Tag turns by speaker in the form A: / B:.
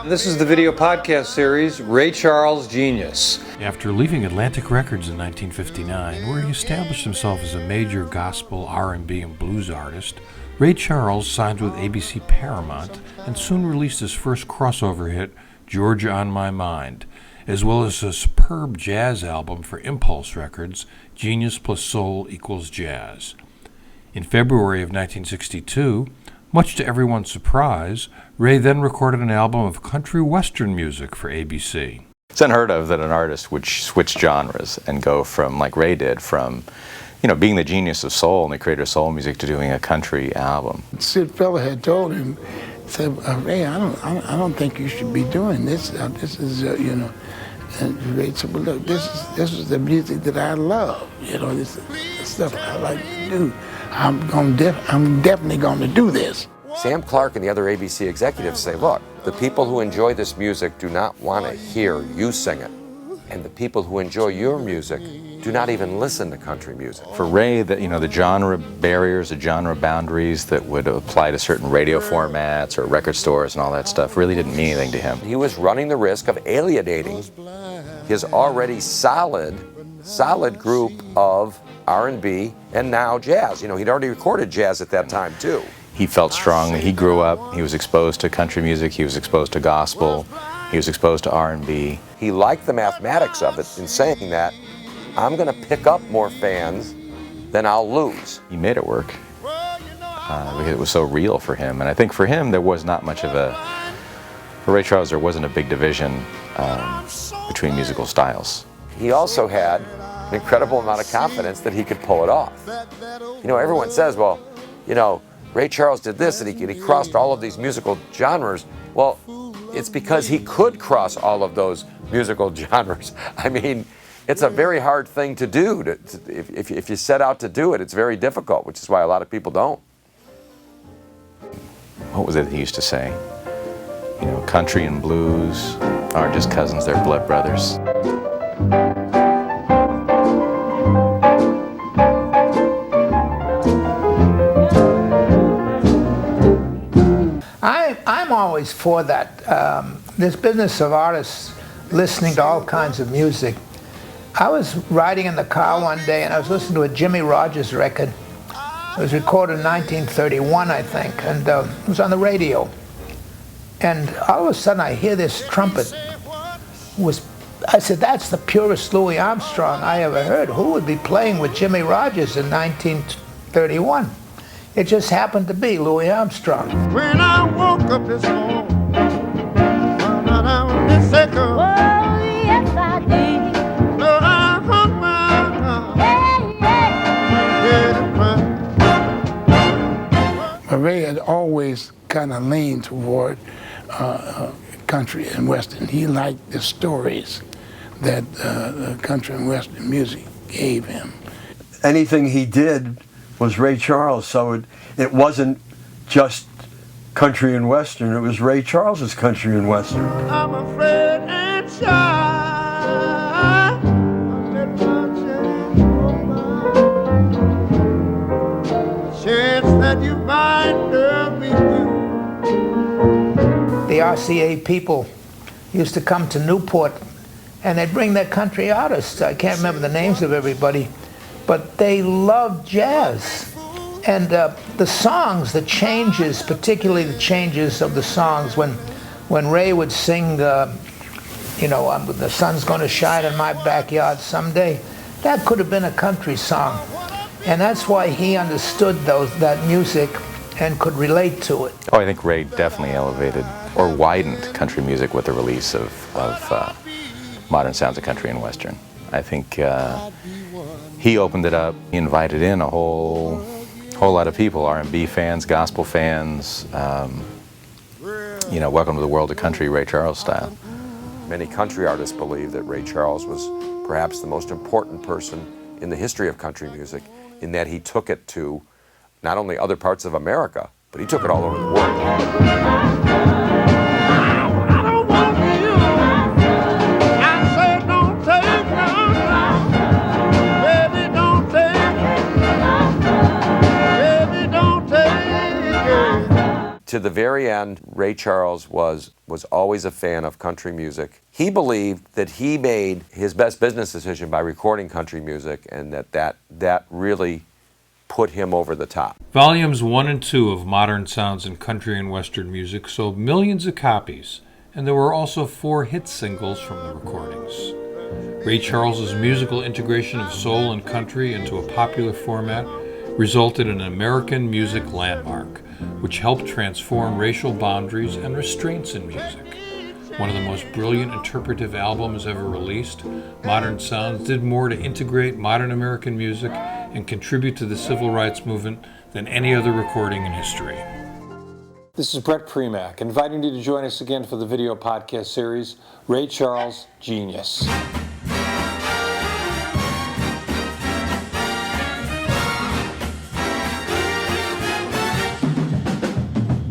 A: This is the video podcast series, Ray Charles Genius.
B: After leaving Atlantic Records in 1959, where he established himself as a major gospel, R&B, and blues artist, Ray Charles signed with ABC-Paramount and soon released his first crossover hit, Georgia on My Mind, as well as a superb jazz album for Impulse Records, Genius plus Soul equals Jazz. In February of 1962, much to everyone's surprise, Ray then recorded an album of country western music for ABC.
C: It's unheard of that an artist would switch genres and go from, like Ray did, from being the genius of soul and the creator of soul music to doing a country album.
D: Sid Feller had told him, said, "Ray, I don't think you should be doing this. This is, And Ray said, "Well, look, this is the music that I love. This is the stuff I like to do. I'm definitely going to do this."
E: Sam Clark and the other ABC executives say, look, the people who enjoy this music do not want to hear you sing it. And the people who enjoy your music do not even listen to country music.
C: For Ray, the genre barriers, the genre boundaries that would apply to certain radio formats or record stores and all that stuff really didn't mean anything to him.
E: He was running the risk of alienating his already solid group of R&B and now jazz. He'd already recorded jazz at that time too.
C: He felt strong. He grew up. He was exposed to country music. He was exposed to gospel. He was exposed to R&B.
E: He liked the mathematics of it in saying that I'm going to pick up more fans than I'll lose.
C: He made it work because it was so real for him. And I think for him, there was not much of for Ray Charles, there wasn't a big division between musical styles.
E: He also had an incredible amount of confidence that he could pull it off. Everyone says, well, Ray Charles did this and he crossed all of these musical genres. Well, it's because he could cross all of those musical genres. I mean, it's a very hard thing to do. If you set out to do it, it's very difficult, which is why a lot of people don't.
C: What was it he used to say? Country and blues aren't just cousins, they're blood brothers.
F: I'm always for that. This business of artists listening to all kinds of music. I was riding in the car one day and I was listening to a Jimmy Rogers record. It was recorded in 1931, I think, and it was on the radio. And all of a sudden I hear this trumpet. I said, that's the purest Louis Armstrong I ever heard. Who would be playing with Jimmy Rogers in 1931? It just happened to be Louis Armstrong.
G: When I woke up this morning, found out I was sick of. Oh, yes, I did. So I hung my
D: But Ray had always kind of leaned toward country and western. He liked the stories that country and western music gave him.
H: Anything he did was Ray Charles, so it wasn't just country and western, it was Ray Charles's country and western.
G: I'm afraid and shy. I let my chance go by. Chance that you might love me too.
F: The RCA people used to come to Newport and they'd bring their country artists. I can't remember the names of everybody, but they loved jazz. And the songs, the changes, particularly the changes of the songs, when Ray would sing, the sun's gonna shine in my backyard someday, that could have been a country song. And that's why he understood that music and could relate to it.
C: Oh, I think Ray definitely elevated or widened country music with the release of modern sounds of country and western. I think he opened it up. He invited in a whole lot of people, R&B fans, gospel fans, welcome to the world of country, Ray Charles style.
E: Many country artists believe that Ray Charles was perhaps the most important person in the history of country music, in that he took it to not only other parts of America, but he took it all over the world. to the very end, Ray Charles was always a fan of country music. He believed that he made his best business decision by recording country music, and that really put him over the top.
B: Volumes 1 and 2 of Modern Sounds in Country and Western Music sold millions of copies, and there were also 4 hit singles from the recordings. Ray Charles's musical integration of soul and country into a popular format resulted in an American music landmark, which helped transform racial boundaries and restraints in music. One of the most brilliant interpretive albums ever released, Modern Sounds did more to integrate modern American music and contribute to the civil rights movement than any other recording in history.
A: This is Bret Primack, inviting you to join us again for the video podcast series, Ray Charles, Genius.